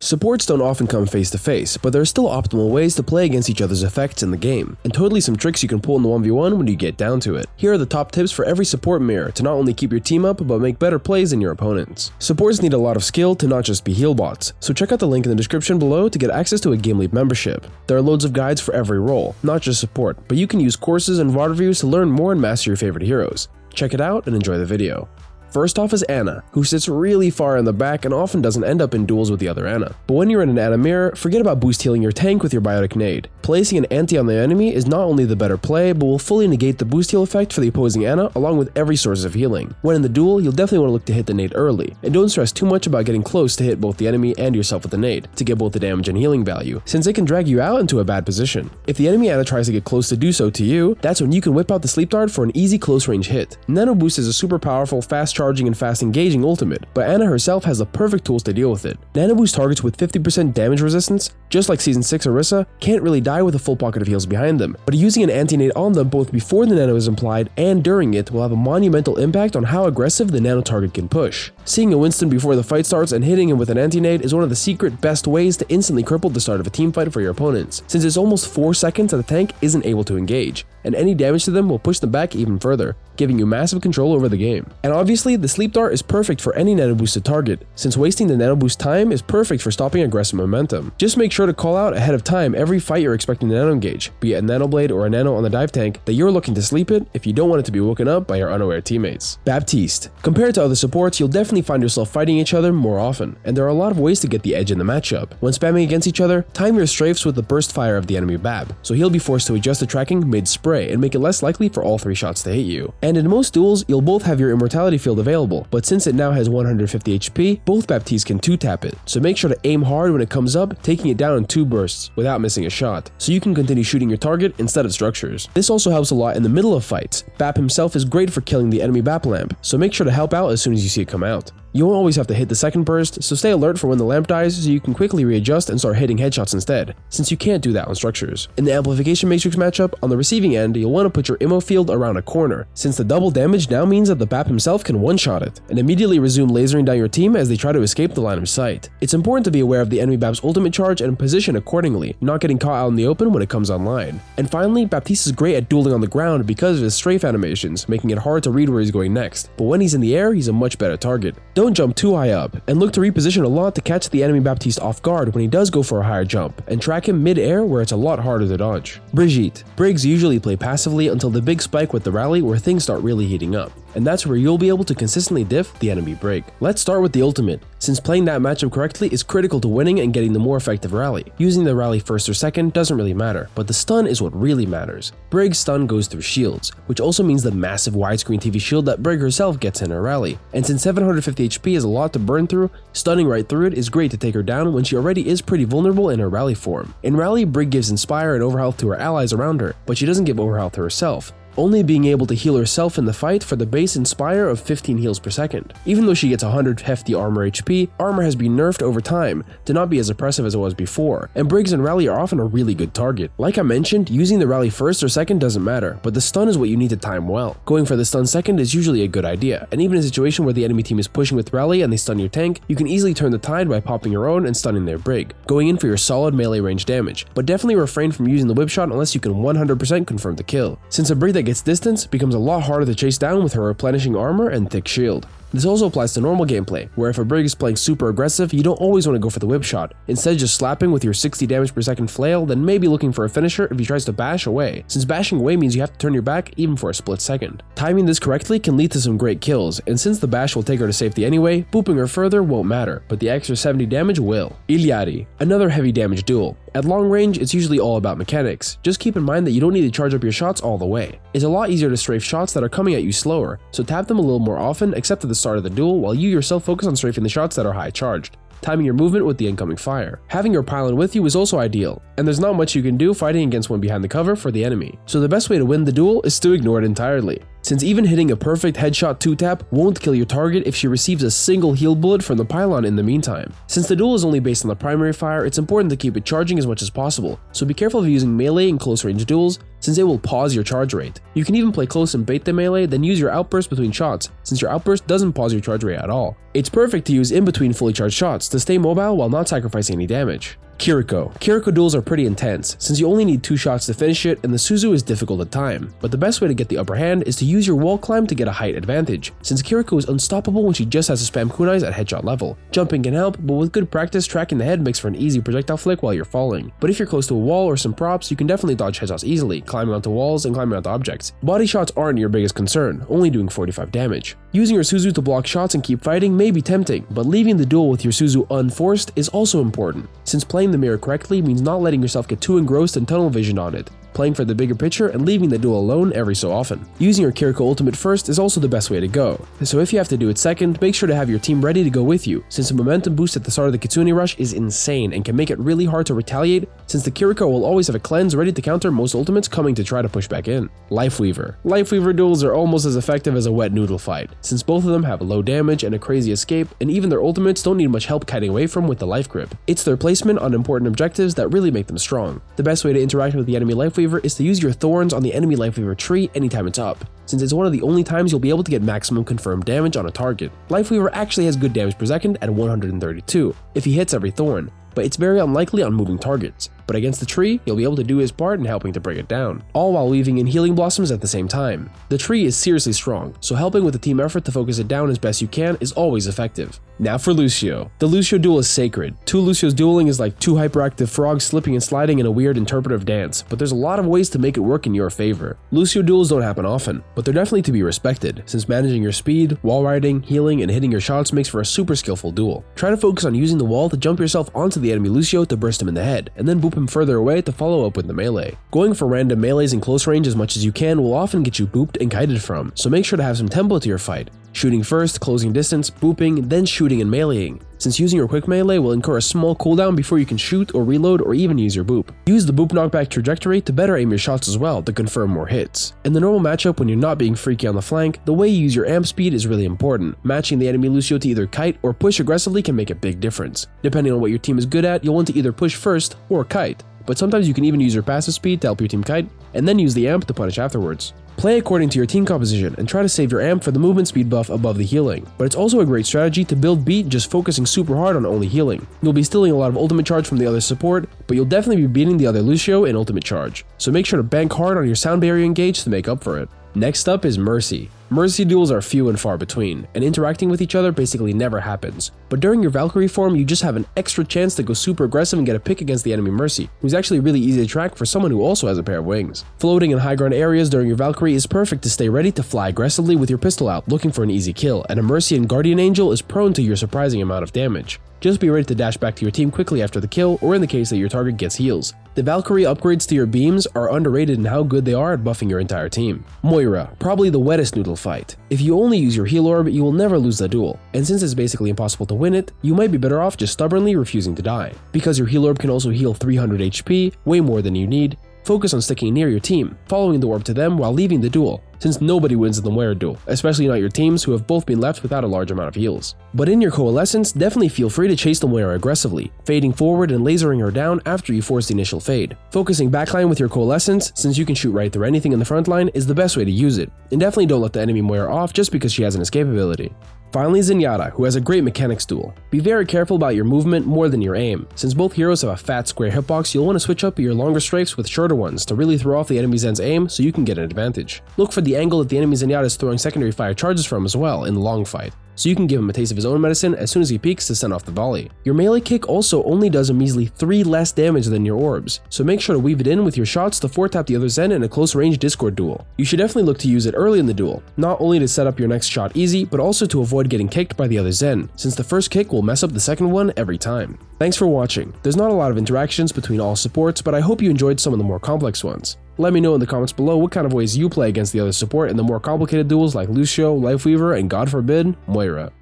Supports don't often come face to face, but there are still optimal ways to play against each other's effects in the game, and totally some tricks you can pull in the 1v1 when you get down to it. Here are the top tips for every support mirror to not only keep your team up, but make better plays than your opponents. Supports need a lot of skill to not just be heal bots, so check out the link in the description below to get access to a GameLeap membership. There are loads of guides for every role, not just support, but you can use courses and VOD reviews to learn more and master your favorite heroes. Check it out and enjoy the video. First off is Ana, who sits really far in the back and often doesn't end up in duels with the other Ana. But when you're in an Ana mirror, forget about boost healing your tank with your biotic nade. Placing an anti on the enemy is not only the better play, but will fully negate the boost heal effect for the opposing Ana along with every source of healing. When in the duel, you'll definitely want to look to hit the nade early, and don't stress too much about getting close to hit both the enemy and yourself with the nade, to get both the damage and healing value, since it can drag you out into a bad position. If the enemy Ana tries to get close to do so to you, that's when you can whip out the sleep dart for an easy close range hit. Nano Boost is a super powerful, fast charging and fast engaging ultimate, but Ana herself has the perfect tools to deal with it. Nano Boost targets with 50% damage resistance, just like Season 6 Orisa, can't really die with a full pocket of heals behind them, but using an anti-nade on them both before the nano is implied and during it will have a monumental impact on how aggressive the nano target can push. Seeing a Winston before the fight starts and hitting him with an anti-nade is one of the secret best ways to instantly cripple the start of a team fight for your opponents, since it's almost 4 seconds that the tank isn't able to engage, and any damage to them will push them back even further, giving you massive control over the game. And obviously, the sleep dart is perfect for any nano boosted target, since wasting the nano boost time is perfect for stopping aggressive momentum. Just make sure to call out ahead of time every fight you're expecting to nano engage, be it a nano blade or a nano on the dive tank, that you're looking to sleep it if you don't want it to be woken up by your unaware teammates. Baptiste. Compared to other supports, you'll definitely find yourself fighting each other more often, and there are a lot of ways to get the edge in the matchup. When spamming against each other, time your strafes with the burst fire of the enemy Bab, so he'll be forced to adjust the tracking mid-spray and make it less likely for all 3 shots to hit you. And in most duels, you'll both have your immortality field available, but since it now has 150 HP, both Baptiste can 2-tap it, so make sure to aim hard when it comes up, taking it down in 2 bursts without missing a shot, so you can continue shooting your target instead of structures. This also helps a lot in the middle of fights. Bap himself is great for killing the enemy Bap lamp, so make sure to help out as soon as you see it come out. You won't always have to hit the second burst, so stay alert for when the lamp dies so you can quickly readjust and start hitting headshots instead, since you can't do that on structures. In the Amplification Matrix matchup, on the receiving end, you'll want to put your immo field around a corner, since the double damage now means that the Bap himself can one-shot it, and immediately resume lasering down your team as they try to escape the line of sight. It's important to be aware of the enemy Bap's ultimate charge and position accordingly, not getting caught out in the open when it comes online. And finally, Baptiste is great at dueling on the ground because of his strafe animations, making it hard to read where he's going next, but when he's in the air, he's a much better target. Don't jump too high up, and look to reposition a lot to catch the enemy Baptiste off guard when he does go for a higher jump, and track him mid-air where it's a lot harder to dodge. Brigitte. Briggs usually play passively until the big spike with the rally where things start really heating up, and that's where you'll be able to consistently diff the enemy Brig. Let's start with the ultimate, since playing that matchup correctly is critical to winning and getting the more effective rally. Using the rally first or second doesn't really matter, but the stun is what really matters. Brig's stun goes through shields, which also means the massive widescreen TV shield that Brig herself gets in her rally, and since 750 HP is a lot to burn through, stunning right through it is great to take her down when she already is pretty vulnerable in her rally form. In rally, Brig gives Inspire and overhealth to her allies around her, but she doesn't give overhealth to herself, only being able to heal herself in the fight for the base Inspire of 15 heals per second. Even though she gets 100 hefty armor HP, armor has been nerfed over time to not be as oppressive as it was before, and Briggs and Rally are often a really good target. Like I mentioned, using the rally first or second doesn't matter, but the stun is what you need to time well. Going for the stun second is usually a good idea, and even in a situation where the enemy team is pushing with rally and they stun your tank, you can easily turn the tide by popping your own and stunning their Brig, going in for your solid melee range damage, but definitely refrain from using the whip shot unless you can 100% confirm the kill, since a Brig that gets distance becomes a lot harder to chase down with her replenishing armor and thick shield. This also applies to normal gameplay, where if a Brig is playing super aggressive, you don't always want to go for the whip shot. Instead, just slapping with your 60 damage per second flail, then maybe looking for a finisher if he tries to bash away, since bashing away means you have to turn your back even for a split second. Timing this correctly can lead to some great kills, and since the bash will take her to safety anyway, booping her further won't matter, but the extra 70 damage will. Illari, another heavy damage duel. At long range, it's usually all about mechanics. Just keep in mind that you don't need to charge up your shots all the way. It's a lot easier to strafe shots that are coming at you slower, so tap them a little more often except at the start of the duel while you yourself focus on strafing the shots that are high charged, timing your movement with the incoming fire. Having your pylon with you is also ideal, and there's not much you can do fighting against one behind the cover for the enemy, so the best way to win the duel is to ignore it entirely. since even hitting a perfect headshot 2-tap won't kill your target if she receives a single heal bullet from the pylon in the meantime. Since the duel is only based on the primary fire, it's important to keep it charging as much as possible, so be careful of using melee in close range duels since it will pause your charge rate. You can even play close and bait the melee, then use your outburst between shots, since your outburst doesn't pause your charge rate at all. It's perfect to use in between fully charged shots to stay mobile while not sacrificing any damage. Kiriko duels are pretty intense, since you only need 2 shots to finish it and the Suzu is difficult to time, but the best way to get the upper hand is to use your wall climb to get a height advantage, since Kiriko is unstoppable when she just has to spam kunais at headshot level. Jumping can help, but with good practice, tracking the head makes for an easy projectile flick while you're falling. But if you're close to a wall or some props, you can definitely dodge headshots easily, climbing onto walls and climbing onto objects. Body shots aren't your biggest concern, only doing 45 damage. Using your Suzu to block shots and keep fighting may be tempting, but leaving the duel with your Suzu unforced is also important, since playing the mirror correctly means not letting yourself get too engrossed and tunnel vision on it, playing for the bigger picture and leaving the duel alone every so often. Using your Kiriko ultimate first is also the best way to go, so if you have to do it second, make sure to have your team ready to go with you, since the momentum boost at the start of the Kitsune rush is insane and can make it really hard to retaliate, since the Kiriko will always have a cleanse ready to counter most ultimates coming to try to push back in. Lifeweaver duels are almost as effective as a wet noodle fight, since both of them have low damage and a crazy escape, and even their ultimates don't need much help kiting away from with the life grip. It's their placement on important objectives that really make them strong. The best way to interact with the enemy Lifeweaver is to use your thorns on the enemy Lifeweaver tree anytime it's up, since it's one of the only times you'll be able to get maximum confirmed damage on a target. Lifeweaver actually has good damage per second at 132 if he hits every thorn, but it's very unlikely on moving targets. But against the tree, you'll be able to do his part in helping to bring it down, all while weaving in healing blossoms at the same time. The tree is seriously strong, so helping with the team effort to focus it down as best you can is always effective. Now for Lucio. The Lucio duel is sacred. 2 Lucios dueling is like 2 hyperactive frogs slipping and sliding in a weird interpretive dance, but there's a lot of ways to make it work in your favor. Lucio duels don't happen often, but they're definitely to be respected, since managing your speed, wall riding, healing, and hitting your shots makes for a super skillful duel. Try to focus on using the wall to jump yourself onto the enemy Lucio to burst him in the head, and then boop him further away to follow up with the melee. Going for random melees in close range as much as you can will often get you booped and kited from, so make sure to have some tempo to your fight. Shooting first, closing distance, booping, then shooting and meleeing, since using your quick melee will incur a small cooldown before you can shoot or reload or even use your boop. Use the boop knockback trajectory to better aim your shots as well to confirm more hits. In the normal matchup when you're not being freaky on the flank, the way you use your amp speed is really important. Matching the enemy Lucio to either kite or push aggressively can make a big difference. Depending on what your team is good at, you'll want to either push first or kite, but sometimes you can even use your passive speed to help your team kite, and then use the amp to punish afterwards. Play according to your team composition and try to save your amp for the movement speed buff above the healing, but it's also a great strategy to build beat just focusing super hard on only healing. You'll be stealing a lot of ultimate charge from the other support, but you'll definitely be beating the other Lucio in ultimate charge, so make sure to bank hard on your sound barrier engage to make up for it. Next up is Mercy. Mercy duels are few and far between, and interacting with each other basically never happens. But during your Valkyrie form, you just have an extra chance to go super aggressive and get a pick against the enemy Mercy, who's actually really easy to track for someone who also has a pair of wings. Floating in high ground areas during your Valkyrie is perfect to stay ready to fly aggressively with your pistol out, looking for an easy kill, and a Mercy and Guardian Angel is prone to your surprising amount of damage. Just be ready to dash back to your team quickly after the kill, or in the case that your target gets heals. The Valkyrie upgrades to your beams are underrated in how good they are at buffing your entire team. Moira, probably the wettest noodle fight. If you only use your heal orb, you will never lose the duel, and since it's basically impossible to win it, you might be better off just stubbornly refusing to die. Because your heal orb can also heal 300 HP, way more than you need, focus on sticking near your team, following the orb to them while leaving the duel, since nobody wins in the Moira duel, especially not your teams who have both been left without a large amount of heals. But in your Coalescence, definitely feel free to chase the Moira aggressively, fading forward and lasering her down after you force the initial fade. Focusing backline with your Coalescence, since you can shoot right through anything in the front line, is the best way to use it, and definitely don't let the enemy Moira off just because she has an escape ability. Finally, Zenyatta, who has a great mechanics duel. Be very careful about your movement more than your aim. Since both heroes have a fat square hitbox, you'll want to switch up your longer strafes with shorter ones to really throw off the enemy Zen's aim so you can get an advantage. Look for the angle that the enemy Zenyatta is throwing secondary fire charges from as well in the long fight, so you can give him a taste of his own medicine as soon as he peeks to send off the volley. Your melee kick also only does a measly 3 less damage than your orbs, so make sure to weave it in with your shots to 4-tap the other Zen in a close range Discord duel. You should definitely look to use it early in the duel, not only to set up your next shot easy, but also to avoid getting kicked by the other Zen, since the first kick will mess up the second one every time. Thanks for watching. There's not a lot of interactions between all supports, but I hope you enjoyed some of the more complex ones. Let me know in the comments below what kind of ways you play against the other support in the more complicated duels like Lucio, Lifeweaver, and God forbid, Moira.